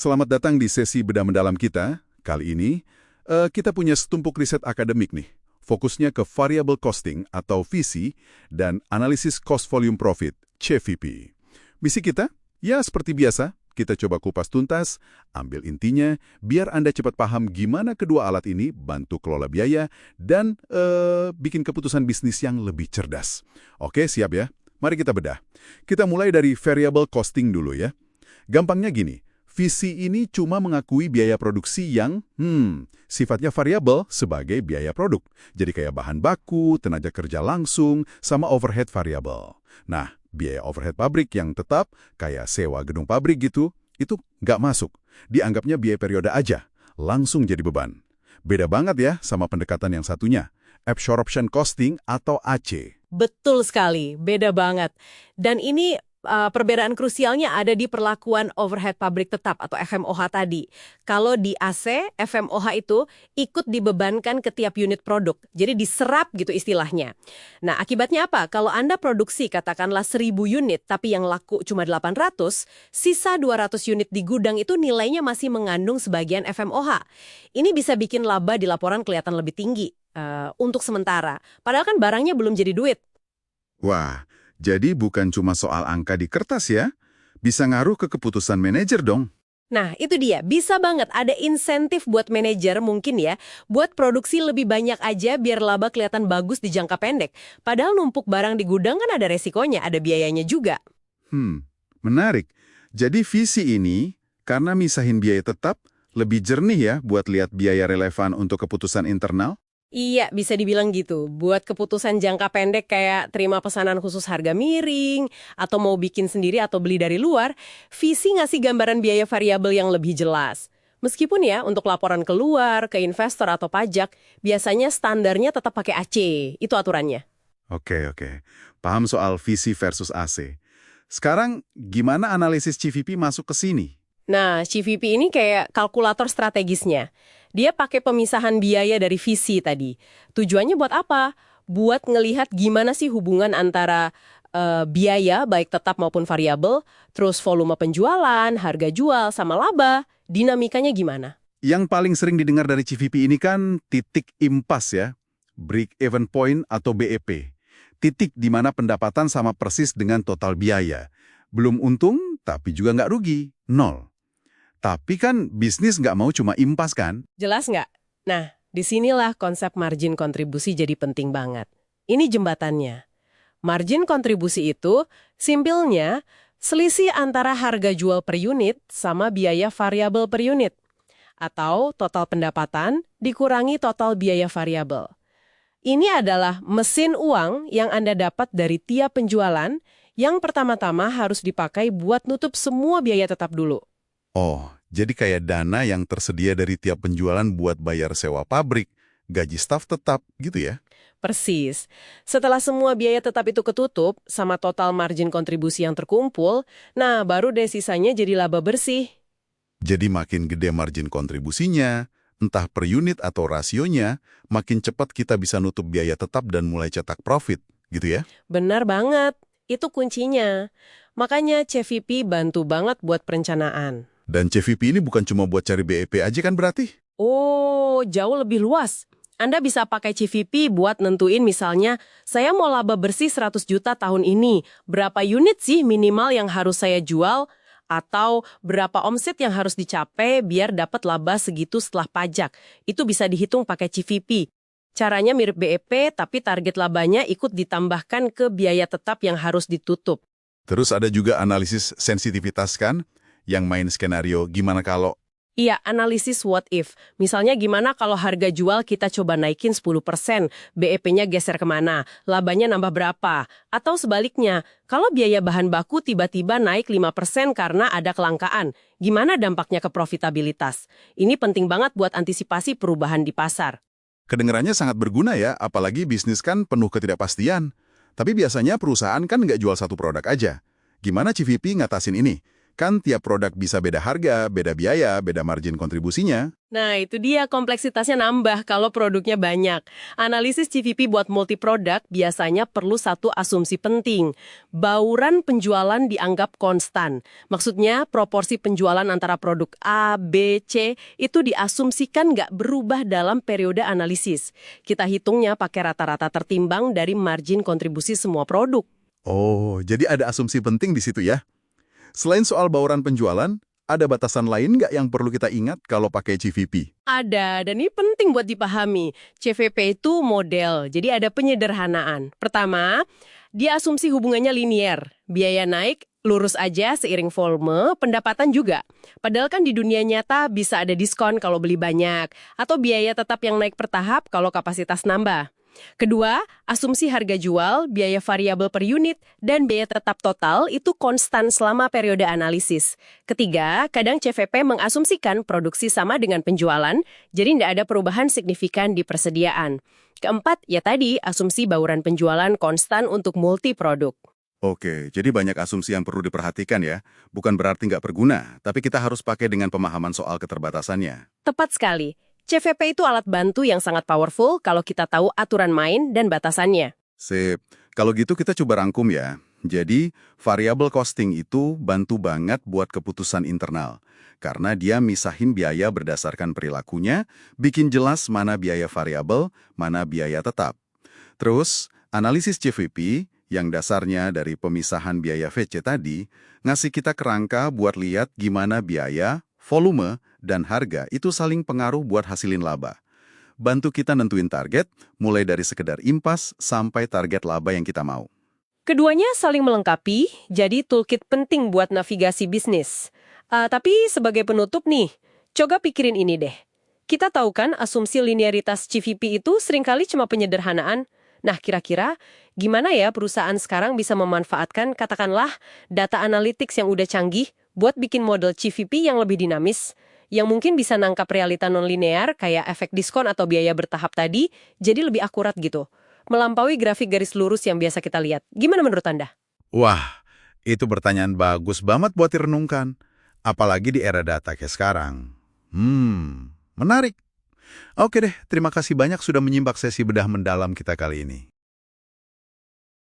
Selamat datang di sesi bedah mendalam kita. Kali ini, kita punya setumpuk riset akademik nih. Fokusnya ke variable costing atau VC dan analisis cost volume profit, CVP. Misi kita? Ya seperti biasa, kita coba kupas tuntas, ambil intinya, biar Anda cepat paham gimana kedua alat ini bantu kelola biaya dan bikin keputusan bisnis yang lebih cerdas. Oke, siap ya? Mari kita bedah. Kita mulai dari variable costing dulu ya. Gampangnya gini. VC ini cuma mengakui biaya produksi yang sifatnya variabel sebagai biaya produk. Jadi kayak bahan baku, tenaga kerja langsung, sama overhead variabel. Nah, biaya overhead pabrik yang tetap, kayak sewa gedung pabrik gitu, itu nggak masuk. Dianggapnya biaya periode aja, langsung jadi beban. Beda banget ya sama pendekatan yang satunya, absorption costing atau AC. Betul sekali, beda banget. Dan ini perbedaan krusialnya ada di perlakuan overhead pabrik tetap atau FMOH tadi. Kalau di AC, FMOH itu ikut dibebankan ke tiap unit produk. Jadi diserap gitu istilahnya. Nah, akibatnya apa? Kalau Anda produksi katakanlah 1.000 unit, tapi yang laku cuma 800, sisa 200 unit di gudang itu nilainya masih mengandung sebagian FMOH. Ini bisa bikin laba di laporan kelihatan lebih tinggi untuk sementara. Padahal kan barangnya belum jadi duit. Wah, jadi bukan cuma soal angka di kertas ya, bisa ngaruh ke keputusan manajer dong. Nah, itu dia. Bisa banget ada insentif buat manajer mungkin ya, buat produksi lebih banyak aja biar laba kelihatan bagus di jangka pendek. Padahal numpuk barang di gudang kan ada resikonya, ada biayanya juga. Menarik. Jadi visi ini, karena misahin biaya tetap, lebih jernih ya buat lihat biaya relevan untuk keputusan internal? Iya, bisa dibilang gitu. Buat keputusan jangka pendek kayak terima pesanan khusus harga miring, atau mau bikin sendiri atau beli dari luar, visi ngasih gambaran biaya variabel yang lebih jelas. Meskipun ya, untuk laporan keluar, ke investor atau pajak, biasanya standarnya tetap pakai AC. Itu aturannya. Oke. Paham soal visi versus AC. Sekarang, gimana analisis CVP masuk ke sini? Nah, CVP ini kayak kalkulator strategisnya. Dia pakai pemisahan biaya dari visi tadi. Tujuannya buat apa? Buat ngelihat gimana sih hubungan antara biaya, baik tetap maupun variabel, terus volume penjualan, harga jual, sama laba, dinamikanya gimana? Yang paling sering didengar dari CVP ini kan titik impas ya, break even point atau BEP. Titik di mana pendapatan sama persis dengan total biaya. Belum untung, tapi juga nggak rugi, nol. Tapi kan bisnis nggak mau cuma impas kan? Jelas nggak? Nah, disinilah konsep margin kontribusi jadi penting banget. Ini jembatannya. Margin kontribusi itu, simpelnya, selisih antara harga jual per unit sama biaya variabel per unit. Atau total pendapatan dikurangi total biaya variabel. Ini adalah mesin uang yang Anda dapat dari tiap penjualan yang pertama-tama harus dipakai buat nutup semua biaya tetap dulu. Oh, jadi kayak dana yang tersedia dari tiap penjualan buat bayar sewa pabrik, gaji staf tetap, gitu ya? Persis. Setelah semua biaya tetap itu ketutup, sama total margin kontribusi yang terkumpul, nah baru deh sisanya jadi laba bersih. Jadi makin gede margin kontribusinya, entah per unit atau rasionya, makin cepat kita bisa nutup biaya tetap dan mulai cetak profit, gitu ya? Benar banget. Itu kuncinya. Makanya CVP bantu banget buat perencanaan. Dan CVP ini bukan cuma buat cari BEP aja kan berarti? Oh, jauh lebih luas. Anda bisa pakai CVP buat nentuin misalnya, saya mau laba bersih 100 juta tahun ini. Berapa unit sih minimal yang harus saya jual? Atau berapa omset yang harus dicapai biar dapat laba segitu setelah pajak? Itu bisa dihitung pakai CVP. Caranya mirip BEP, tapi target labanya ikut ditambahkan ke biaya tetap yang harus ditutup. Terus ada juga analisis sensitivitas kan? Yang main skenario gimana kalau... Iya, analisis what if. Misalnya gimana kalau harga jual kita coba naikin 10%, BEP-nya geser kemana, labanya nambah berapa? Atau sebaliknya, kalau biaya bahan baku tiba-tiba naik 5% karena ada kelangkaan, gimana dampaknya ke profitabilitas? Ini penting banget buat antisipasi perubahan di pasar. Kedengarannya sangat berguna ya, apalagi bisnis kan penuh ketidakpastian. Tapi biasanya perusahaan kan nggak jual satu produk aja. Gimana CVP ngatasin ini? Kan tiap produk bisa beda harga, beda biaya, beda margin kontribusinya. Nah, itu dia kompleksitasnya nambah kalau produknya banyak. Analisis CVP buat multi-produk biasanya perlu satu asumsi penting. Bauran penjualan dianggap konstan. Maksudnya, proporsi penjualan antara produk A, B, C itu diasumsikan nggak berubah dalam periode analisis. Kita hitungnya pakai rata-rata tertimbang dari margin kontribusi semua produk. Oh, jadi ada asumsi penting di situ ya. Selain soal bauran penjualan, ada batasan lain nggak yang perlu kita ingat kalau pakai CVP? Ada, dan ini penting buat dipahami. CVP itu model, jadi ada penyederhanaan. Pertama, dia asumsi hubungannya linier. Biaya naik, lurus aja seiring volume, pendapatan juga. Padahal kan di dunia nyata bisa ada diskon kalau beli banyak, atau biaya tetap yang naik bertahap kalau kapasitas nambah. Kedua, asumsi harga jual, biaya variabel per unit, dan biaya tetap total itu konstan selama periode analisis. Ketiga, kadang CVP mengasumsikan produksi sama dengan penjualan, jadi tidak ada perubahan signifikan di persediaan. Keempat, ya tadi, asumsi bauran penjualan konstan untuk multi-produk. Oke, jadi banyak asumsi yang perlu diperhatikan ya. Bukan berarti nggak berguna, tapi kita harus pakai dengan pemahaman soal keterbatasannya. Tepat sekali. CVP itu alat bantu yang sangat powerful kalau kita tahu aturan main dan batasannya. Sip. Kalau gitu kita coba rangkum ya. Jadi, variable costing itu bantu banget buat keputusan internal. Karena dia misahin biaya berdasarkan perilakunya, bikin jelas mana biaya variabel, mana biaya tetap. Terus, analisis CVP yang dasarnya dari pemisahan biaya VC tadi, ngasih kita kerangka buat lihat gimana biaya, volume, dan harga itu saling pengaruh buat hasilin laba. Bantu kita nentuin target, mulai dari sekedar impas sampai target laba yang kita mau. Keduanya saling melengkapi, jadi toolkit penting buat navigasi bisnis. Tapi sebagai penutup nih, coba pikirin ini deh. Kita tahu kan asumsi linearitas CVP itu seringkali cuma penyederhanaan. Nah, kira-kira gimana ya perusahaan sekarang bisa memanfaatkan katakanlah data analytics yang udah canggih buat bikin model CVP yang lebih dinamis, yang mungkin bisa nangkap realita non-linear kayak efek diskon atau biaya bertahap tadi, jadi lebih akurat gitu. Melampaui grafik garis lurus yang biasa kita lihat. Gimana menurut Anda? Wah, itu pertanyaan bagus banget buat direnungkan. Apalagi di era data kayak sekarang. Menarik. Oke deh, terima kasih banyak sudah menyimak sesi bedah mendalam kita kali ini.